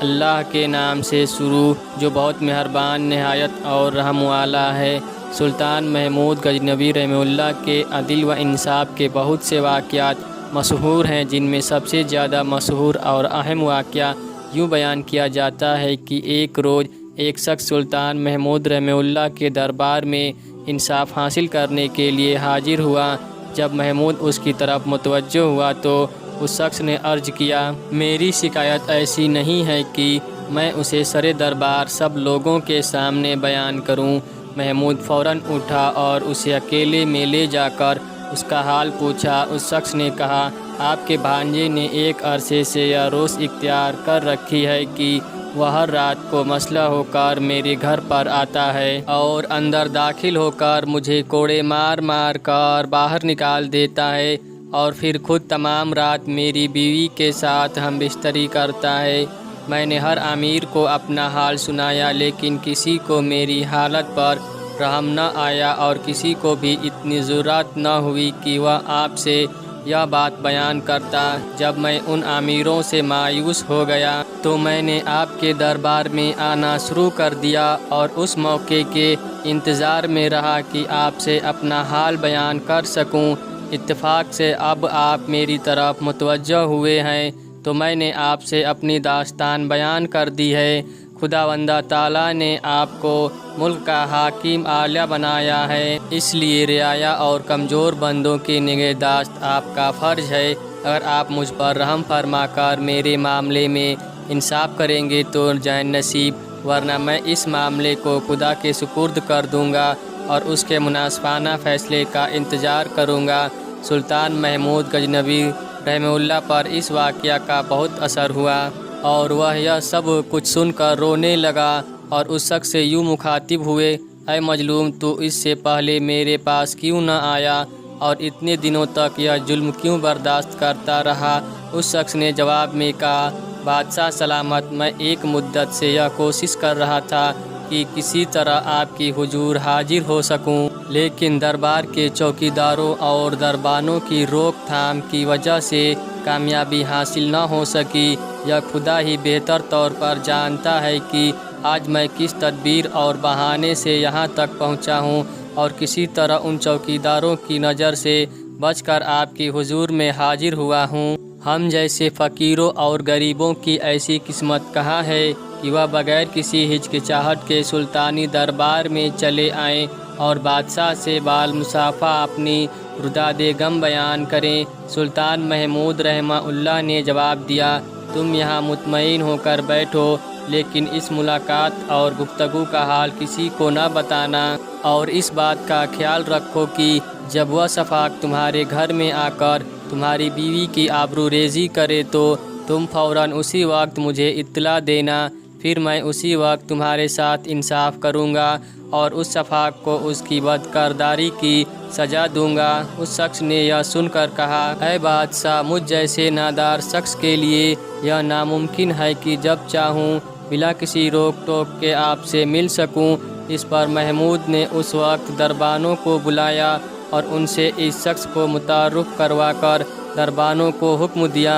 اللہ کے نام سے شروع جو بہت مہربان نہایت اور رحم والا ہے۔ سلطان محمود غزنوی رحمہ اللہ کے عدل و انصاف کے بہت سے واقعات مشہور ہیں، جن میں سب سے زیادہ مشہور اور اہم واقعہ یوں بیان کیا جاتا ہے کہ ایک روز ایک شخص سلطان محمود رحمہ اللہ کے دربار میں انصاف حاصل کرنے کے لیے حاضر ہوا۔ جب محمود اس کی طرف متوجہ ہوا تو اس شخص نے عرض کیا، میری شکایت ایسی نہیں ہے کہ میں اسے سر دربار سب لوگوں کے سامنے بیان کروں۔ محمود فوراً اٹھا اور اسے اکیلے میں لے جا کر اس کا حال پوچھا۔ اس شخص نے کہا، آپ کے بھانجے نے ایک عرصے سے یہ روش اختیار کر رکھی ہے کہ وہ ہر رات کو مسلح ہو کر میرے گھر پر آتا ہے اور اندر داخل ہو کر مجھے کوڑے مار مار کر باہر نکال دیتا ہے اور پھر خود تمام رات میری بیوی کے ساتھ ہم بستری کرتا ہے۔ میں نے ہر امیر کو اپنا حال سنایا، لیکن کسی کو میری حالت پر رحم نہ آیا اور کسی کو بھی اتنی جرأت نہ ہوئی کہ وہ آپ سے یہ بات بیان کرتا۔ جب میں ان امیروں سے مایوس ہو گیا تو میں نے آپ کے دربار میں آنا شروع کر دیا اور اس موقع کے انتظار میں رہا کہ آپ سے اپنا حال بیان کر سکوں۔ اتفاق سے اب آپ میری طرف متوجہ ہوئے ہیں تو میں نے آپ سے اپنی داستان بیان کر دی ہے۔ خداوند تعالیٰ نے آپ کو ملک کا حاکم اعلیٰ بنایا ہے، اس لیے رعایا اور کمزور بندوں کی نگہداشت آپ کا فرض ہے۔ اگر آپ مجھ پر رحم فرما کر میرے معاملے میں انصاف کریں گے تو جان نصیب، ورنہ میں اس معاملے کو خدا کے سپرد کر دوں گا اور اس کے منصفانہ فیصلے کا انتظار کروں گا۔ سلطان محمود غزنوی رحمہ اللہ پر اس واقعہ کا بہت اثر ہوا اور وہ یہ سب کچھ سن کر رونے لگا اور اس شخص سے یوں مخاطب ہوئے، اے مظلوم، تو اس سے پہلے میرے پاس کیوں نہ آیا اور اتنے دنوں تک یہ ظلم کیوں برداشت کرتا رہا؟ اس شخص نے جواب میں کہا، بادشاہ سلامت، میں ایک مدت سے یہ کوشش کر رہا تھا کہ کسی طرح آپ کی حضور حاضر ہو سکوں، لیکن دربار کے چوکیداروں اور دربانوں کی روک تھام کی وجہ سے کامیابی حاصل نہ ہو سکی۔ یہ خدا ہی بہتر طور پر جانتا ہے کہ آج میں کس تدبیر اور بہانے سے یہاں تک پہنچا ہوں اور کسی طرح ان چوکیداروں کی نظر سے بچ کر آپ کی حضور میں حاضر ہوا ہوں۔ ہم جیسے فقیروں اور غریبوں کی ایسی قسمت کہاں ہے کہ وہ بغیر کسی ہچکچاہٹ کے سلطانی دربار میں چلے آئیں اور بادشاہ سے بال مصافحہ اپنی رداد غم بیان کریں۔ سلطان محمود رحمہ اللہ نے جواب دیا، تم یہاں مطمئن ہو کر بیٹھو، لیکن اس ملاقات اور گفتگو کا حال کسی کو نہ بتانا، اور اس بات کا خیال رکھو کہ جب وہ شفاق تمہارے گھر میں آ کر تمہاری بیوی کی آبرو ریزی کرے تو تم فوراً اسی وقت مجھے اطلاع دینا، پھر میں اسی وقت تمہارے ساتھ انصاف کروں گا اور اس شفاق کو اس کی بدکرداری کی سزا دوں گا۔ اس شخص نے یہ سن کر کہا، اے بادشاہ، مجھ جیسے نادار شخص کے لیے یہ ناممکن ہے کہ جب چاہوں بلا کسی روک ٹوک کے آپ سے مل سکوں۔ اس پر محمود نے اس وقت دربانوں کو بلایا اور ان سے اس شخص کو متعارف کروا کر دربانوں کو حکم دیا،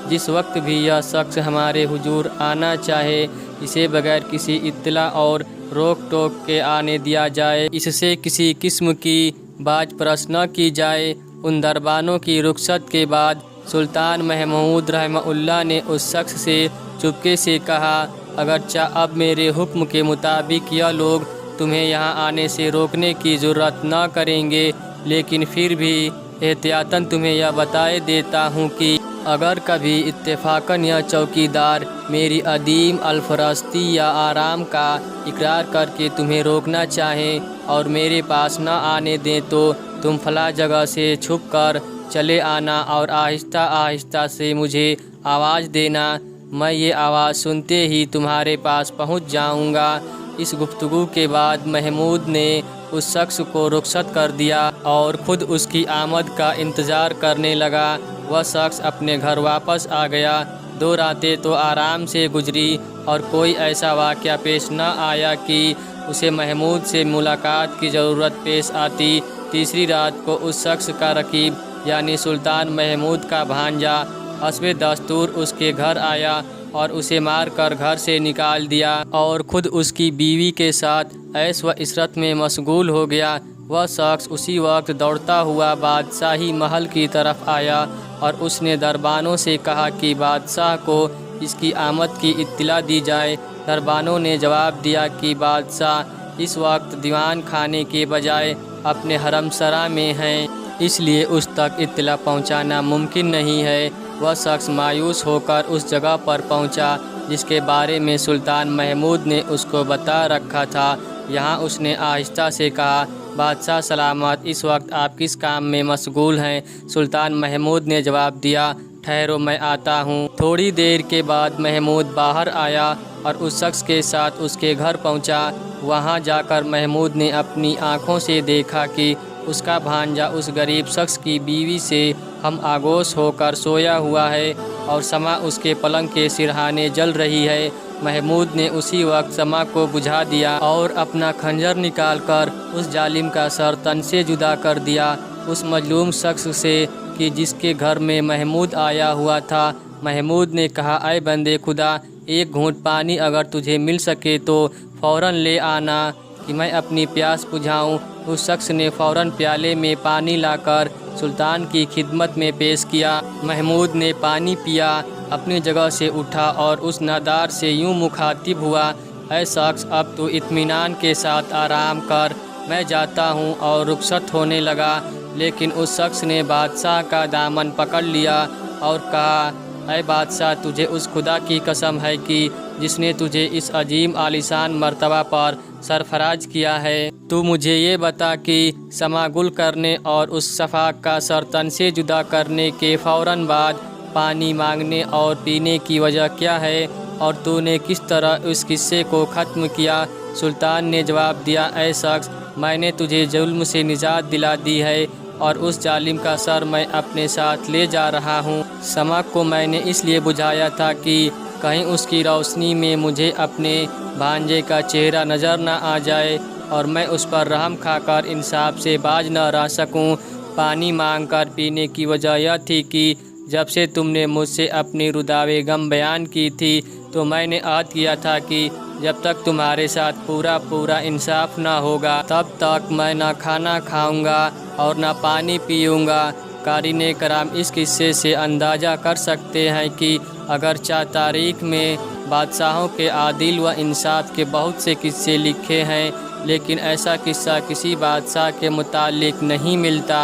جس وقت بھی یہ شخص ہمارے حضور آنا چاہے، اسے بغیر کسی اطلاع اور روک ٹوک کے آنے دیا جائے، اس سے کسی قسم کی باز پرس نہ کی جائے۔ ان دربانوں کی رخصت کے بعد سلطان محمود رحمہ اللہ نے اس شخص سے چپکے سے کہا، اگرچہ اب میرے حکم کے مطابق یہ لوگ تمہیں یہاں آنے سے روکنے کی جرأت نہ کریں گے، لیکن پھر بھی احتیاطاً تمہیں یہ بتائے دیتا ہوں کہ اگر کبھی اتفاقاً یہ چوکیدار میری عدیم الفراستی یا آرام کا اقرار کر کے تمہیں روکنا چاہیں اور میرے پاس نہ آنے دیں تو تم فلاں جگہ سے چھپ کر چلے آنا اور آہستہ آہستہ سے مجھے آواز دینا، میں یہ آواز سنتے ہی تمہارے پاس پہنچ جاؤں گا۔ اس گفتگو کے بعد محمود نے اس شخص کو رخصت کر دیا اور خود اس کی آمد کا انتظار کرنے لگا۔ وہ شخص اپنے گھر واپس آ گیا۔ 2 راتیں تو آرام سے گزری اور کوئی ایسا واقعہ پیش نہ آیا کہ اسے محمود سے ملاقات کی ضرورت پیش آتی۔ تیسری رات کو اس شخص کا رقیب یعنی سلطان محمود کا بھانجا حسب دستور اس کے گھر آیا اور اسے مار کر گھر سے نکال دیا اور خود اس کی بیوی کے ساتھ عیش و عشرت میں مشغول ہو گیا۔ وہ شخص اسی وقت دوڑتا ہوا بادشاہی محل کی طرف آیا اور اس نے دربانوں سے کہا کہ بادشاہ کو اس کی آمد کی اطلاع دی جائے۔ دربانوں نے جواب دیا کہ بادشاہ اس وقت دیوان خانے کے بجائے اپنے حرم سرا میں ہیں، اس لیے اس تک اطلاع پہنچانا ممکن نہیں ہے۔ وہ شخص مایوس ہو کر اس جگہ پر پہنچا جس کے بارے میں سلطان محمود نے اس کو بتا رکھا تھا۔ یہاں اس نے آہستہ سے کہا، بادشاہ سلامت، اس وقت آپ کس کام میں مشغول ہیں؟ سلطان محمود نے جواب دیا، ٹھہرو میں آتا ہوں۔ تھوڑی دیر کے بعد محمود باہر آیا اور اس شخص کے ساتھ اس کے گھر پہنچا۔ وہاں جا کر محمود نے اپنی آنکھوں سے دیکھا کہ اس کا بھانجا اس غریب شخص کی بیوی سے ہم آگوش ہو کر سویا ہوا ہے اور شمع اس کے پلنگ کے سرہانے جل رہی ہے۔ محمود نے اسی وقت شمع کو بجھا دیا اور اپنا خنجر نکال کر اس ظالم کا سر تن سے جدا کر دیا، اس مظلوم شخص سے کہ جس کے گھر میں محمود آیا ہوا تھا۔ محمود نے کہا، اے بندے خدا، ایک گھونٹ پانی اگر تجھے مل سکے تو فوراً لے آنا کہ میں اپنی پیاس بجھاؤں۔ اس شخص نے فوراً پیالے میں پانی لا کر سلطان کی خدمت میں پیش کیا۔ محمود نے پانی پیا، اپنی جگہ سے اٹھا اور اس نادار سے یوں مخاطب ہوا، اے شخص، اب تو اطمینان کے ساتھ آرام کر، میں جاتا ہوں، اور رخصت ہونے لگا۔ لیکن اس شخص نے بادشاہ کا دامن پکڑ لیا اور کہا، اے بادشاہ، تجھے اس خدا کی قسم ہے کہ جس نے تجھے اس عظیم عالیشان مرتبہ پر سرفراز کیا ہے، تو مجھے یہ بتا کہ شمع گل کرنے اور اس شفاق کا سر تن سے جدا کرنے کے فوراً بعد پانی مانگنے اور پینے کی وجہ کیا ہے، اور تو نے کس طرح اس قصے کو ختم کیا؟ سلطان نے جواب دیا، اے شخص، میں نے تجھے ظلم سے نجات دلا دی ہے اور اس ظالم کا سر میں اپنے ساتھ لے جا رہا ہوں۔ شمع کو میں نے اس لیے بجھایا تھا کہ کہیں اس کی روشنی میں مجھے اپنے بھانجے کا چہرہ نظر نہ آ جائے اور میں اس پر رحم کھا کر انصاف سے باز نہ رہ سکوں۔ پانی مانگ کر پینے کی وجہ یہ تھی کہ جب سے تم نے مجھ سے اپنی رداوے غم بیان کی تھی تو میں نے عہد کیا تھا کہ جب تک تمہارے ساتھ پورا انصاف نہ ہوگا تب تک میں نہ کھانا کھاؤں گا اور نہ پانی پیوں گا۔ قارئین کرام اس قصے سے اندازہ کر سکتے ہیں کہ اگرچہ تاریخ میں بادشاہوں کے عدل و انصاف کے بہت سے قصے لکھے ہیں، لیکن ایسا قصہ کسی بادشاہ کے متعلق نہیں ملتا۔